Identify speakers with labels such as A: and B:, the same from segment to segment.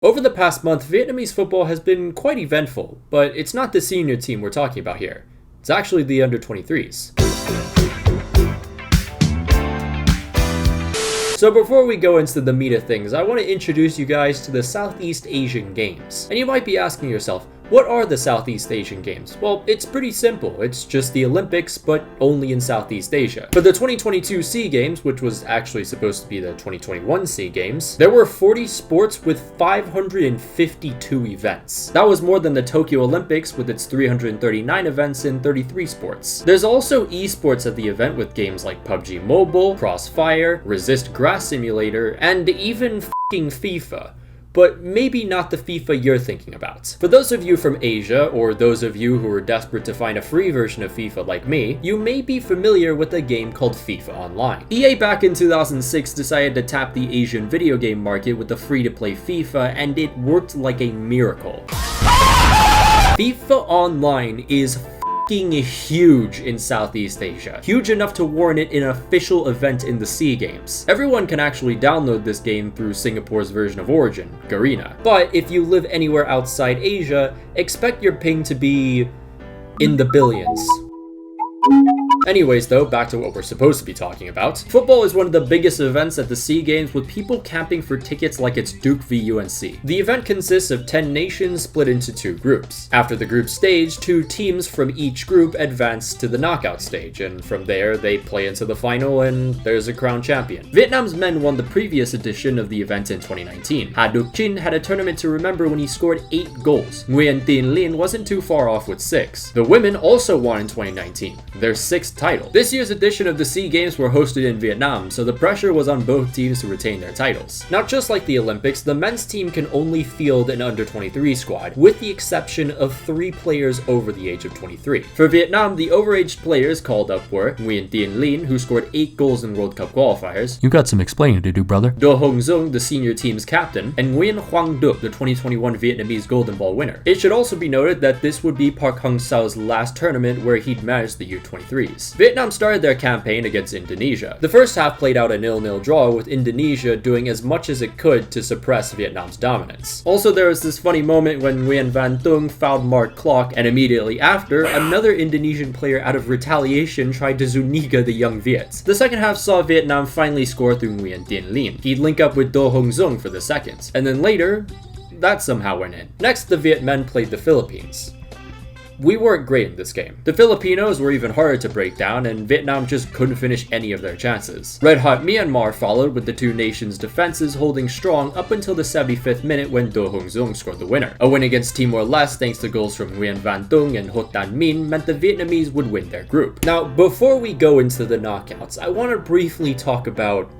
A: Over the past month, Vietnamese football has been quite eventful, but it's not the senior team we're talking about here. It's actually the under-23s. So before we go into the meat of things, I want to introduce you guys to the Southeast Asian Games. And you might be asking yourself, what are the Southeast Asian Games? Well, it's pretty simple. It's just the Olympics, but only in Southeast Asia. For the 2022 SEA Games, which was actually supposed to be the 2021 SEA Games, there were 40 sports with 552 events. That was more than the Tokyo Olympics with its 339 events in 33 sports. There's also esports at the event with games like PUBG Mobile, Crossfire, Resist Grass Simulator, and even f***ing FIFA. But maybe not the FIFA you're thinking about. For those of you from Asia, or those of you who are desperate to find a free version of FIFA like me, you may be familiar with a game called FIFA Online. EA back in 2006 decided to tap the Asian video game market with the free-to-play FIFA, and it worked like a miracle. FIFA Online is huge in Southeast Asia. Huge enough to warrant it an official event in the SEA Games. Everyone can actually download this game through Singapore's version of Origin, Garena. But if you live anywhere outside Asia, expect your ping to be in the billions. Anyways though, back to what we're supposed to be talking about. Football is one of the biggest events at the SEA Games, with people camping for tickets like it's Duke v UNC. The event consists of 10 nations split into 2 groups. After the group stage, 2 teams from each group advance to the knockout stage, and from there they play into the final and there's a crowned champion. Vietnam's men won the previous edition of the event in 2019. Oh-kyun had a tournament to remember when he scored 8 goals. Nguyen Tin Linh wasn't too far off with 6. The women also won in 2019, their 6th title. This year's edition of the SEA Games were hosted in Vietnam, so the pressure was on both teams to retain their titles. Now, just like the Olympics, the men's team can only field an under-23 squad, with the exception of 3 players over the age of 23. For Vietnam, the overaged players called up were Nguyen Tin Linh, who scored 8 goals in World Cup qualifiers.
B: You got some explaining to do, brother.
A: Do Hong Dung, the senior team's captain, and Nguyen Hoang Duc, the 2021 Vietnamese Golden Ball winner. It should also be noted that this would be Park Hang-seo's last tournament where he'd managed the U23s. Vietnam started their campaign against Indonesia. The first half played out a 0-0 draw, with Indonesia doing as much as it could to suppress Vietnam's dominance. Also, there was this funny moment when Nguyen Van Tung fouled Mark Klok, and immediately after, another Indonesian player out of retaliation tried to Zuniga the young Viets. The second half saw Vietnam finally score through Nguyen Tin Linh. He'd link up with Do Hong Dung for the second, and then later, that somehow went in. Next, the Viet men played the Philippines. We weren't great in this game. The Filipinos were even harder to break down, and Vietnam just couldn't finish any of their chances. Red Hot Myanmar followed, with the 2 nations' defenses holding strong up until the 75th minute when Do Hong Dung scored the winner. A win against Timor-Leste thanks to goals from Nguyen Van Tung and Ho Tan Min meant the Vietnamese would win their group. Now, before we go into the knockouts, I want to briefly talk about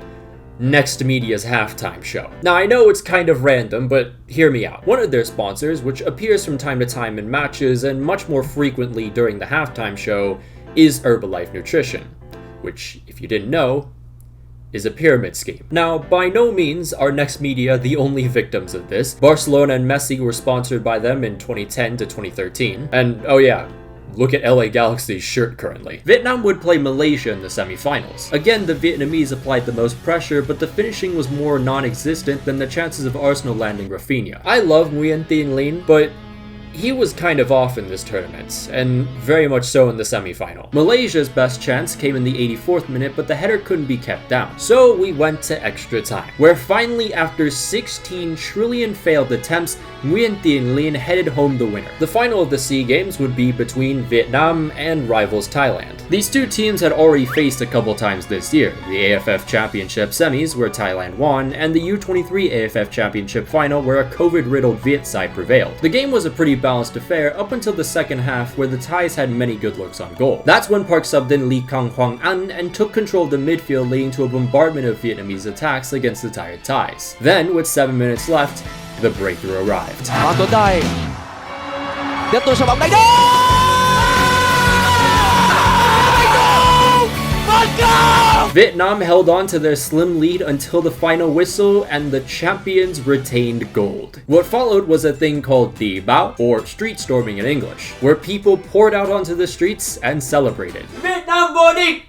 A: Next Media's halftime show. Now, I know it's kind of random, but hear me out. One of their sponsors, which appears from time to time in matches and much more frequently during the halftime show, is Herbalife Nutrition, which, if you didn't know, is a pyramid scheme. Now, by no means are Next Media the only victims of this. Barcelona and Messi were sponsored by them in 2010 to 2013, and oh yeah, look at LA Galaxy's shirt currently. Vietnam would play Malaysia in the semifinals. Again, the Vietnamese applied the most pressure, but the finishing was more non-existent than the chances of Arsenal landing Rafinha. I love Nguyen Tin Linh, but he was kind of off in this tournament, and very much so in the semifinal. Malaysia's best chance came in the 84th minute, but the header couldn't be kept down. So we went to extra time, where finally, after 16 trillion failed attempts, Nguyen Tin Linh headed home the winner. The final of the SEA Games would be between Vietnam and rivals Thailand. These 2 teams had already faced a couple times this year, the AFF Championship semis where Thailand won, and the U23 AFF Championship final where a COVID-riddled Viet side prevailed. The game was a pretty balanced affair up until the second half, where the Thais had many good looks on goal. That's when Park subbed in Lee Kang Hwang An and took control of the midfield, leading to a bombardment of Vietnamese attacks against the tired Thais. Then, with 7 minutes left, the breakthrough arrived. Vietnam held on to their slim lead until the final whistle, and the champions retained gold. What followed was a thing called Di Bao, or street storming in English, where people poured out onto the streets and celebrated. Vietnam vô địch!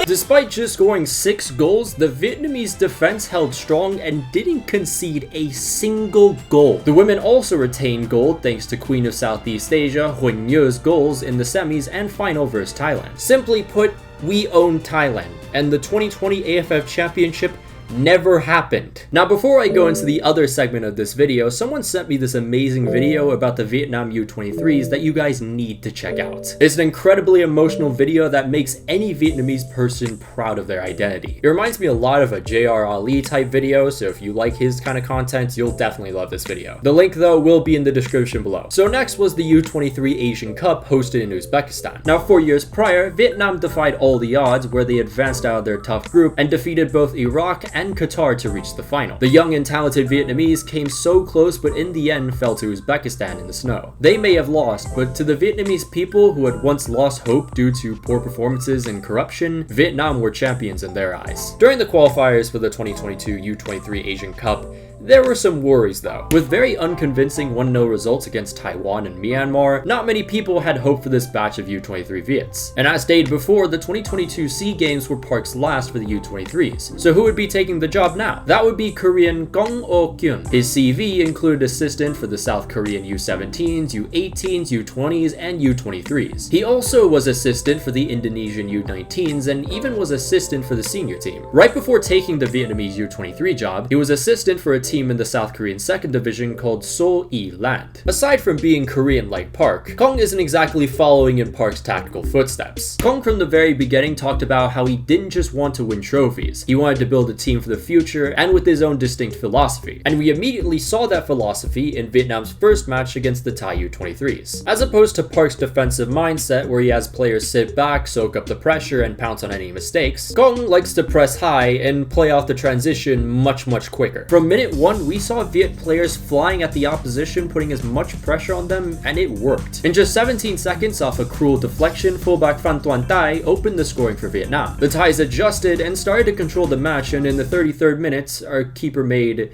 A: Despite just scoring 6 goals, the Vietnamese defense held strong and didn't concede a single goal. The women also retained gold thanks to Queen of Southeast Asia, Oh-kyun's goals in the semis and final versus Thailand. Simply put, we own Thailand, and the 2020 AFF Championship never happened. Now, before I go into the other segment of this video, someone sent me this amazing video about the Vietnam U23s that you guys need to check out. It's an incredibly emotional video that makes any Vietnamese person proud of their identity. It reminds me a lot of a JR Ali type video, so if you like his kind of content, you'll definitely love this video. The link though will be in the description below. So next was the U23 Asian Cup hosted in Uzbekistan. Now, 4 years prior, Vietnam defied all the odds where they advanced out of their tough group and defeated both Iraq and Qatar to reach the final. The young and talented Vietnamese came so close, but in the end fell to Uzbekistan in the snow. They may have lost, but to the Vietnamese people who had once lost hope due to poor performances and corruption, Vietnam were champions in their eyes. During the qualifiers for the 2022 U23 Asian Cup, there were some worries though. With very unconvincing 1-0 results against Taiwan and Myanmar, not many people had hope for this batch of U23 Viets. And as stated before, the 2022 SEA Games were Park's last for the U23s. So who would be taking the job now? That would be Korean oh-kyun. His CV included assistant for the South Korean U17s, U18s, U20s, and U23s. He also was assistant for the Indonesian U19s and even was assistant for the senior team. Right before taking the Vietnamese U23 job, he was assistant for a team in the South Korean 2nd Division called So-e-land. Aside from being Korean like Park, Kong isn't exactly following in Park's tactical footsteps. Kong from the very beginning talked about how he didn't just want to win trophies, he wanted to build a team for the future and with his own distinct philosophy. And we immediately saw that philosophy in Vietnam's first match against the Thai U23s. As opposed to Park's defensive mindset where he has players sit back, soak up the pressure, and pounce on any mistakes, Kong likes to press high and play off the transition much quicker. From minute 1, we saw Viet players flying at the opposition, putting as much pressure on them, and it worked. In just 17 seconds off a cruel deflection, fullback Phan Tuan Thai opened the scoring for Vietnam. The Thais adjusted and started to control the match, and in the 33rd minute, our keeper made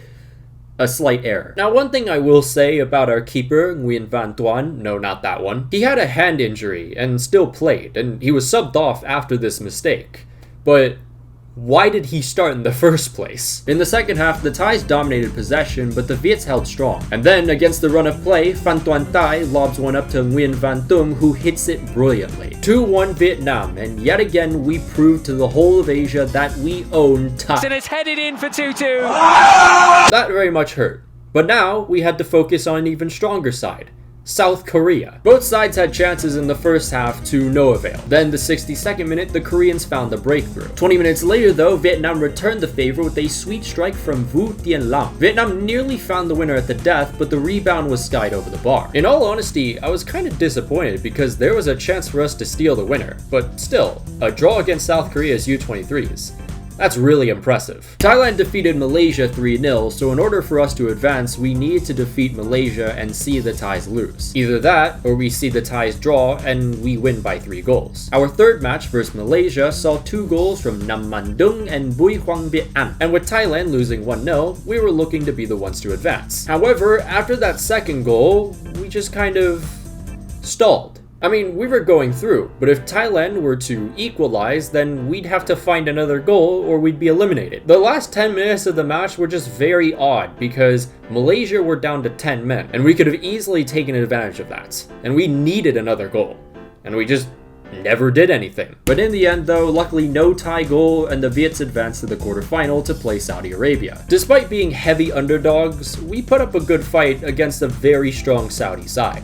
A: a slight error. Now, one thing I will say about our keeper, Nguyen Van Tuan, no, not that one, he had a hand injury and still played, and he was subbed off after this mistake. But why did he start in the first place? In the second half, the Thais dominated possession, but the Viets held strong. And then, against the run of play, Phan Tuan Thai lobs one up to Nguyen Van Tum, who hits it brilliantly. 2-1 Vietnam, and yet again we proved to the whole of Asia that we own Thai.
B: And it's headed in for 2-2.
A: That very much hurt. But now, we had to focus on an even stronger side. South Korea. Both sides had chances in the first half to no avail. Then the 62nd minute, the Koreans found a breakthrough. 20 minutes later though, Vietnam returned the favor with a sweet strike from Vu Tien Lam. Vietnam nearly found the winner at the death, but the rebound was skied over the bar. In all honesty, I was kind of disappointed because there was a chance for us to steal the winner, but still, a draw against South Korea's U23s. That's really impressive. Thailand defeated Malaysia 3-0, so in order for us to advance, we needed to defeat Malaysia and see the Thais lose. Either that, or we see the Thais draw and we win by 3 goals. Our third match versus Malaysia saw 2 goals from Nam Man Dung and Bui Hoang Viet An, and with Thailand losing 1-0, we were looking to be the ones to advance. However, after that second goal, we just kind of stalled. I mean, we were going through, but if Thailand were to equalize, then we'd have to find another goal or we'd be eliminated. The last 10 minutes of the match were just very odd because Malaysia were down to 10 men, and we could have easily taken advantage of that. And we needed another goal, and we just never did anything. But in the end though, luckily no Thai goal, and the Viets advanced to the quarterfinal to play Saudi Arabia. Despite being heavy underdogs, we put up a good fight against a very strong Saudi side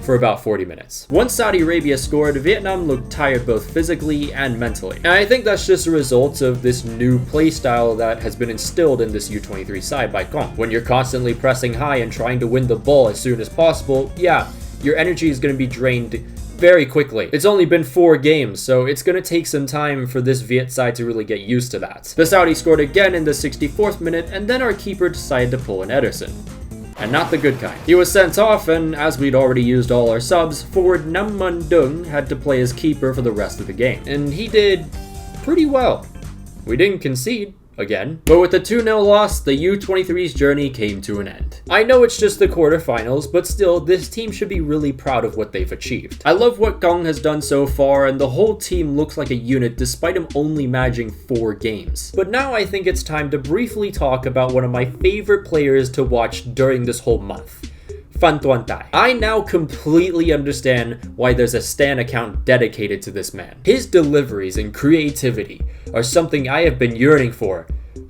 A: for about 40 minutes. Once Saudi Arabia scored, Vietnam looked tired both physically and mentally. And I think that's just a result of this new playstyle that has been instilled in this U23 side by Kong. When you're constantly pressing high and trying to win the ball as soon as possible, yeah, your energy is going to be drained very quickly. It's only been 4 games, so it's gonna take some time for this Viet side to really get used to that. The Saudis scored again in the 64th minute, and then our keeper decided to pull an Ederson. And not the good kind. He was sent off, and as we'd already used all our subs, forward Nam Man Dung had to play as keeper for the rest of the game. And he did pretty well. We didn't concede, again. But with the 2-0 loss, the U23's journey came to an end. I know it's just the quarterfinals, but still, this team should be really proud of what they've achieved. I love what Kong has done so far, and the whole team looks like a unit despite him only managing 4 games. But now I think it's time to briefly talk about one of my favorite players to watch during this whole month. Phan Tuan Thai. I now completely understand why there's a Stan account dedicated to this man. His deliveries and creativity are something I have been yearning for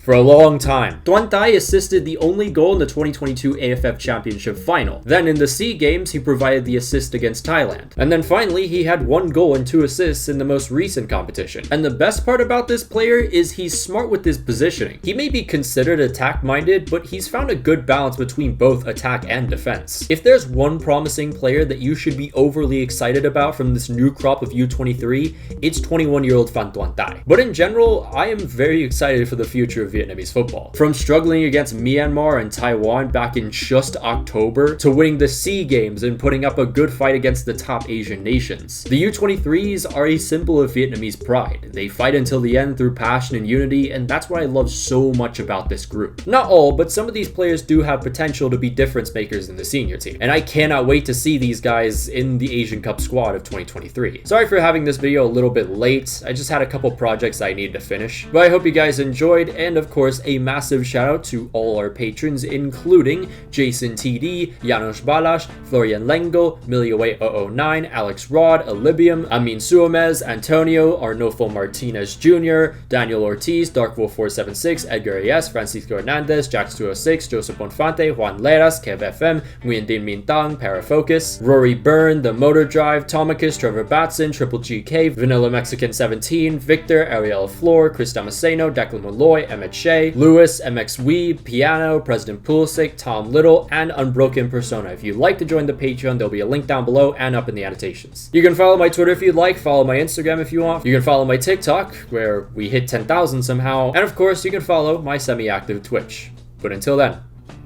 A: a long time. Tuan Thai assisted the only goal in the 2022 AFF Championship final. Then in the SEA Games, he provided the assist against Thailand. And then finally, he had 1 goal and 2 assists in the most recent competition. And the best part about this player is he's smart with his positioning. He may be considered attack-minded, but he's found a good balance between both attack and defense. If there's one promising player that you should be overly excited about from this new crop of U23, it's 21-year-old Phan Tuan Thai. But in general, I am very excited for the future of Vietnamese football. From struggling against Myanmar and Taiwan back in just October to winning the SEA Games and putting up a good fight against the top Asian nations. The U23s are a symbol of Vietnamese pride. They fight until the end through passion and unity, and that's what I love so much about this group. Not all, but some of these players do have potential to be difference makers in the senior team, and I cannot wait to see these guys in the Asian Cup squad of 2023. Sorry for having this video a little bit late. I just had a couple projects I needed to finish, but I hope you guys enjoyed, and of course, a massive shout out to all our patrons, including Jason TD, Janos Balas, Florian Lengo, Miliaway009, Alex Rod, Alibium, Amin Suomez, Antonio, Arnulfo Martinez Jr., Daniel Ortiz, Darkwolf476, Edgar AS, Francisco Hernandez, Jax206, Joseph Bonfante, Juan Leras, Kev FM, Nguyen Din Mintang, Parafocus, Rory Byrne, The Motor Drive, Tomicus, Trevor Batson, Triple GK, Vanilla Mexican 17, Victor, Ariel Flor, Chris Damasceno, Declan Malloy, Emmett Shea, Lewis, MX Weeb, Piano, President Pulisic, Tom Little, and Unbroken Persona. If you'd like to join the Patreon, there'll be a link down below and up in the annotations. You can follow my Twitter if you'd like, follow my Instagram if you want. You can follow my TikTok, where we hit 10,000 somehow, and of course, you can follow my semi-active Twitch. But until then,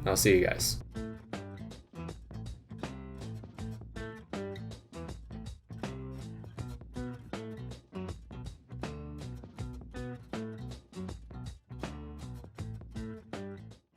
A: I'll see you guys.